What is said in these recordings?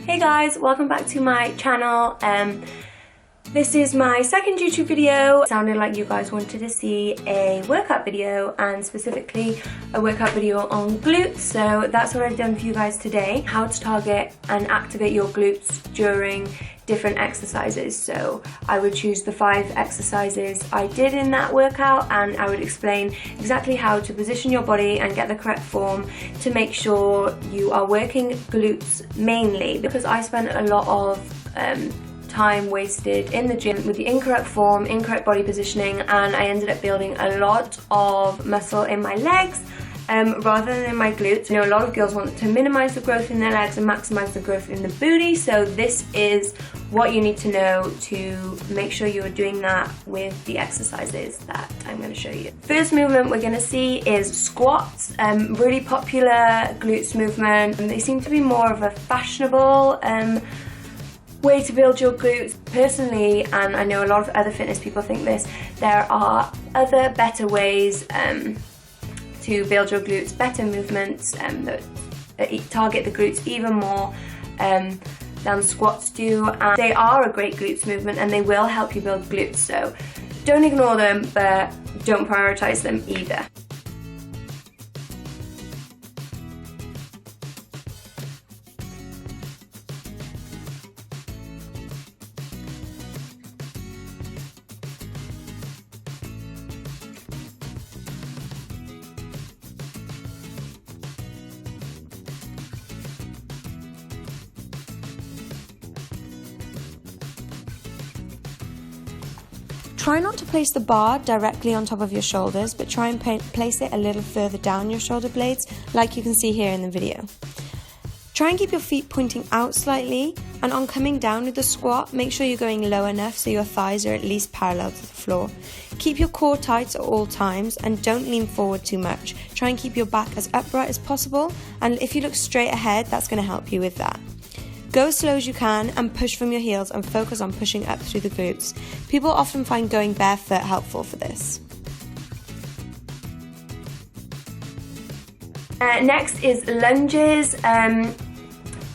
Hey guys, welcome back to my channel. This is my second YouTube video. It sounded like you guys wanted to see a workout video, and specifically a workout video on glutes, so that's what I've done for you guys today. How to target and activate your glutes during different exercises. So I would choose the 5 exercises I did in that workout, and I would explain exactly how to position your body and get the correct form to make sure you are working glutes mainly, because I spent a lot of time wasted in the gym with the incorrect form, incorrect body positioning, and I ended up building a lot of muscle in my legs rather than in my glutes. You know, a lot of girls want to minimize the growth in their legs and maximize the growth in the booty, so this is what you need to know to make sure you are doing that with the exercises that I'm going to show you. First movement we're going to see is squats. Really popular glutes movement, and they seem to be more of a fashionable way to build your glutes. Personally, and I know a lot of other fitness people think this, there are other better ways to build your glutes, better movements that target the glutes even more than squats do, and they are a great glutes movement and they will help you build glutes, so don't ignore them, but don't prioritize them either. Try not to place the bar directly on top of your shoulders, but try and place it a little further down your shoulder blades, like you can see here in the video. Try and keep your feet pointing out slightly, and on coming down with the squat, make sure you're going low enough so your thighs are at least parallel to the floor. Keep your core tight at all times and don't lean forward too much. Try and keep your back as upright as possible, and if you look straight ahead, that's going to help you with that. Go as slow as you can and push from your heels and focus on pushing up through the glutes. People often find going barefoot helpful for this. Next is lunges.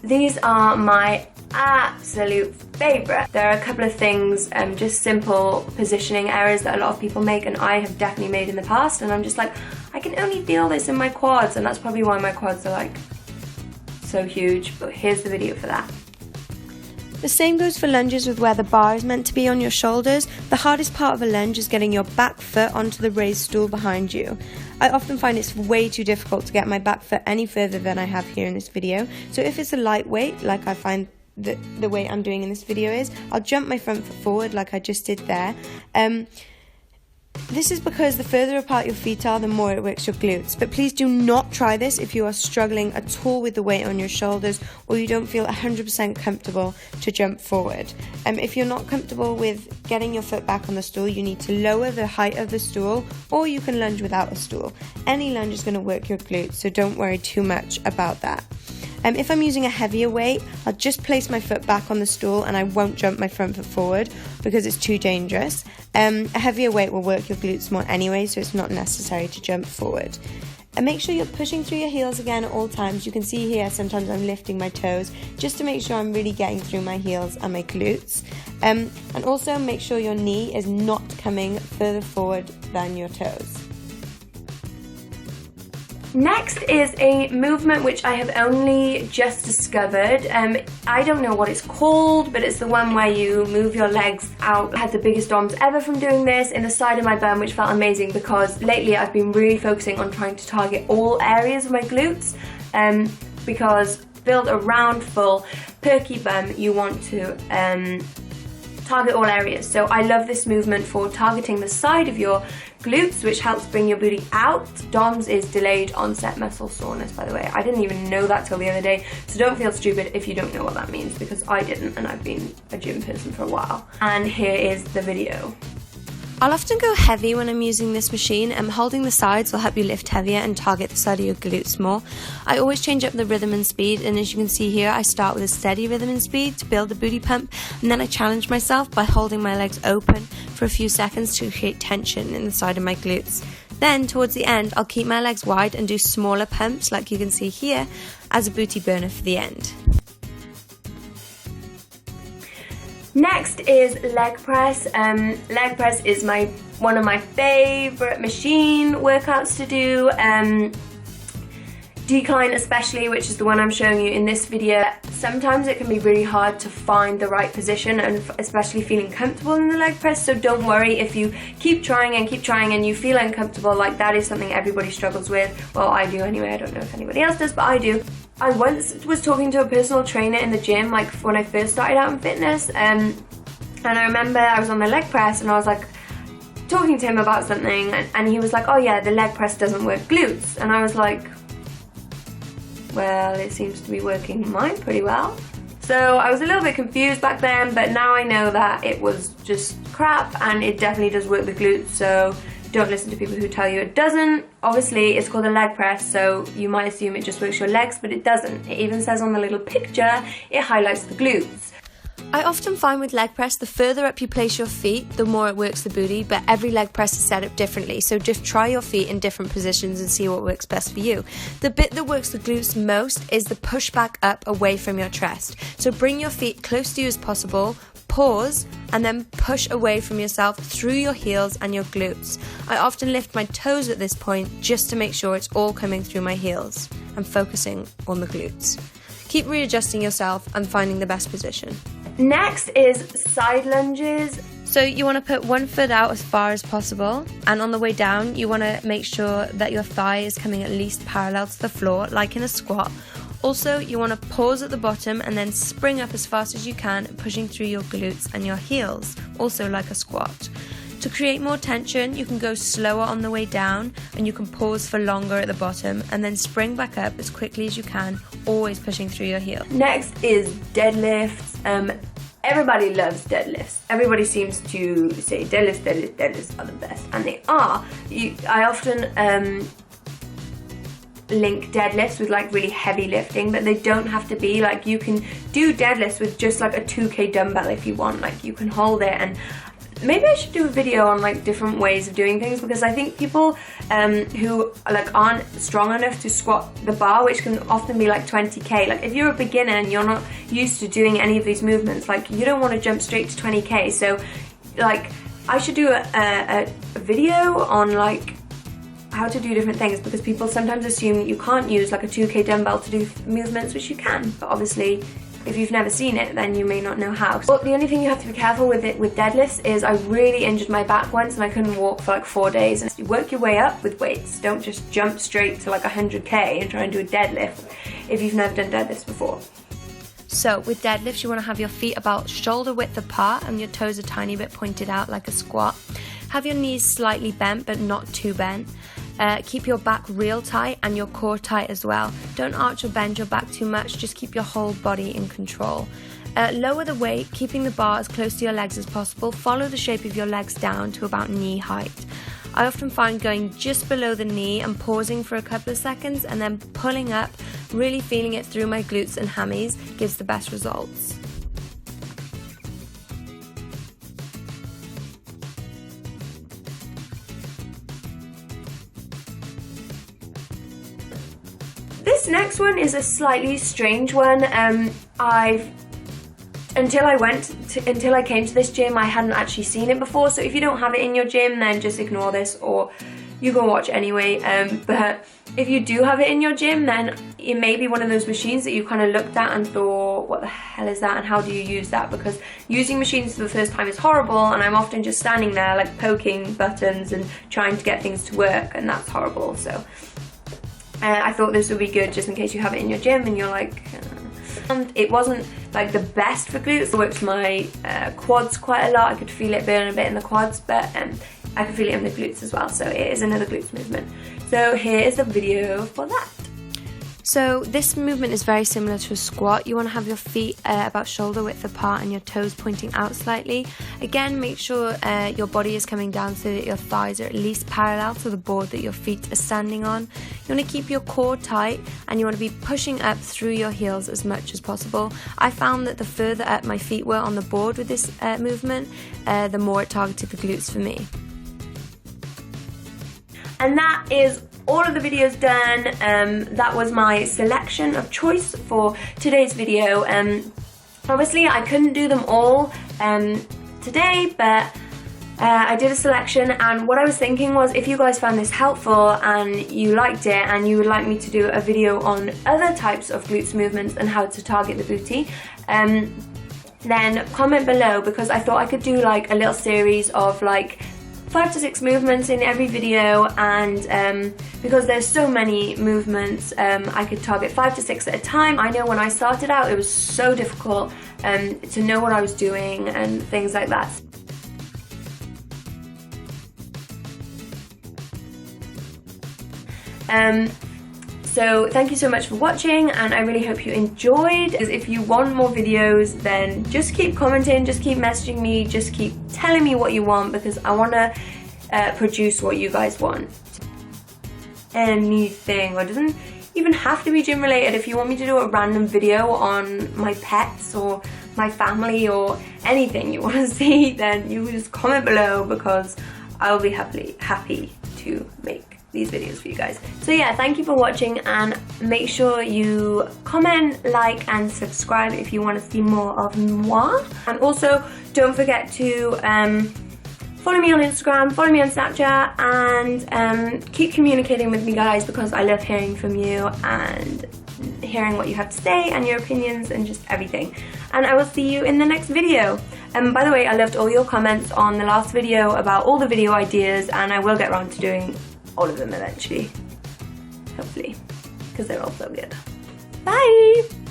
These are my absolute favourite. There are a couple of things, just simple positioning errors that a lot of people make, and I have definitely made in the past, and I'm just like, I can only feel this in my quads, and that's probably why my quads are like so huge, but here's the video for that. The same goes for lunges with where the bar is meant to be on your shoulders. The hardest part of a lunge is getting your back foot onto the raised stool behind you. I often find it's way too difficult to get my back foot any further than I have here in this video, so if it's a lightweight, like I find the weight I'm doing in this video is, I'll jump my front foot forward like I just did there. This is because the further apart your feet are, the more it works your glutes. But please do not try this if you are struggling at all with the weight on your shoulders, or you don't feel 100% comfortable to jump forward. If you're not comfortable with getting your foot back on the stool, you need to lower the height of the stool, or you can lunge without a stool. Any lunge is going to work your glutes, so don't worry too much about that. If I'm using a heavier weight, I'll just place my foot back on the stool and I won't jump my front foot forward because it's too dangerous. A heavier weight will work your glutes more anyway, so it's not necessary to jump forward. And make sure you're pushing through your heels again at all times. You can see here sometimes I'm lifting my toes just to make sure I'm really getting through my heels and my glutes. And also make sure your knee is not coming further forward than your toes. Next is a movement which I have only just discovered. I don't know what it's called, but it's the one where you move your legs out. I had the biggest DOMs ever from doing this in the side of my bum, which felt amazing because lately I've been really focusing on trying to target all areas of my glutes, because build a round, full, perky bum, you want to target all areas. So I love this movement for targeting the side of your glutes, which helps bring your booty out. DOMS is delayed onset muscle soreness, by the way. I didn't even know that till the other day, so don't feel stupid if you don't know what that means, because I didn't, and I've been a gym person for a while. And here is the video. I'll often go heavy when I'm using this machine, and holding the sides will help you lift heavier and target the side of your glutes more. I always change up the rhythm and speed, and as you can see here, I start with a steady rhythm and speed to build the booty pump, and then I challenge myself by holding my legs open for a few seconds to create tension in the side of my glutes. Then, towards the end, I'll keep my legs wide and do smaller pumps, like you can see here, as a booty burner for the end. Next is leg press. Leg press is one of my favorite machine workouts to do. Decline especially, which is the one I'm showing you in this video. Sometimes it can be really hard to find the right position, and especially feeling comfortable in the leg press, so don't worry if you keep trying and you feel uncomfortable. Like, that is something everybody struggles with. Well, I do anyway. I don't know if anybody else does, but I do. I once was talking to a personal trainer in the gym, like when I first started out in fitness, and I remember I was on the leg press and I was like talking to him about something, and he was like, oh yeah, the leg press doesn't work glutes. And I was like, well, it seems to be working mine pretty well. So I was a little bit confused back then, but now I know that it was just crap, and it definitely does work the glutes, so don't listen to people who tell you it doesn't. Obviously, it's called a leg press, so you might assume it just works your legs, but it doesn't. It even says on the little picture, it highlights the glutes. I often find with leg press, the further up you place your feet, the more it works the booty, but every leg press is set up differently, so just try your feet in different positions and see what works best for you. The bit that works the glutes most is the push back up away from your chest. So bring your feet close to you as possible, pause, and then push away from yourself through your heels and your glutes. I often lift my toes at this point just to make sure it's all coming through my heels. I'm focusing on the glutes. Keep readjusting yourself and finding the best position. Next is side lunges. So you want to put one foot out as far as possible, and on the way down you want to make sure that your thigh is coming at least parallel to the floor, like in a squat. Also, you want to pause at the bottom and then spring up as fast as you can, pushing through your glutes and your heels, also like a squat. To create more tension, you can go slower on the way down, and you can pause for longer at the bottom and then spring back up as quickly as you can, always pushing through your heel. Next is deadlifts. Everybody loves deadlifts. Everybody seems to say deadlifts are the best, and they are. I often link deadlifts with like really heavy lifting, but they don't have to be. Like, you can do deadlifts with just like a 2K dumbbell if you want. Like, you can hold it, and maybe I should do a video on like different ways of doing things, because I think people who like aren't strong enough to squat the bar, which can often be like 20K, like if you're a beginner and you're not used to doing any of these movements, like you don't want to jump straight to 20K. So like I should do a video on like how to do different things, because people sometimes assume that you can't use like a 2K dumbbell to do movements, which you can, but obviously if you've never seen it, then you may not know how. But the only thing you have to be careful with deadlifts is I really injured my back once and I couldn't walk for like 4 days. And you work your way up with weights. Don't just jump straight to like 100K and try and do a deadlift if you've never done deadlifts before. So with deadlifts, you want to have your feet about shoulder width apart and your toes a tiny bit pointed out like a squat. Have your knees slightly bent but not too bent. Keep your back real tight and your core tight as well. Don't arch or bend your back too much, just keep your whole body in control. Lower the weight, keeping the bar as close to your legs as possible. Follow the shape of your legs down to about knee height. I often find going just below the knee and pausing for a couple of seconds and then pulling up, really feeling it through my glutes and hammies gives the best results. This next one is a slightly strange one. Until I came to this gym, I hadn't actually seen it before. So if you don't have it in your gym, then just ignore this, or you go watch anyway. But if you do have it in your gym, then it may be one of those machines that you kind of looked at and thought, what the hell is that and how do you use that? Because using machines for the first time is horrible, and I'm often just standing there like poking buttons and trying to get things to work, and that's horrible. So I thought this would be good just in case you have it in your gym and you're like... And it wasn't like the best for glutes. It worked my quads quite a lot. I could feel it burn a bit in the quads, but I could feel it in the glutes as well. So it is another glutes movement. So here is the video for that. So this movement is very similar to a squat. You want to have your feet about shoulder width apart and your toes pointing out slightly. Again, make sure your body is coming down so that your thighs are at least parallel to the board that your feet are standing on. You want to keep your core tight and you want to be pushing up through your heels as much as possible. I found that the further up my feet were on the board with this movement, the more it targeted the glutes for me. And that is all of the videos done. That was my selection of choice for today's video. Obviously I couldn't do them all today, but I did a selection, and what I was thinking was, if you guys found this helpful and you liked it and you would like me to do a video on other types of glutes movements and how to target the booty, then comment below, because I thought I could do like a little series of like 5 to 6 movements in every video, and because there's so many movements, I could target 5 to 6 at a time. I know when I started out it was so difficult to know what I was doing and things like that. So thank you so much for watching, and I really hope you enjoyed. If you want more videos, then just keep commenting, just keep messaging me, just keep telling me what you want, because I want to produce what you guys want. Anything, or it doesn't even have to be gym related. If you want me to do a random video on my pets or my family or anything you want to see, then you just comment below, because I'll be happy to make these videos for you guys. So yeah, thank you for watching, and make sure you comment, like and subscribe if you want to see more of moi. And also don't forget to follow me on Instagram, follow me on Snapchat, and keep communicating with me, guys, because I love hearing from you and hearing what you have to say and your opinions and just everything. And I will see you in the next video. By the way, I loved all your comments on the last video about all the video ideas, and I will get around to doing all of them eventually, hopefully, because they're all so good. Bye!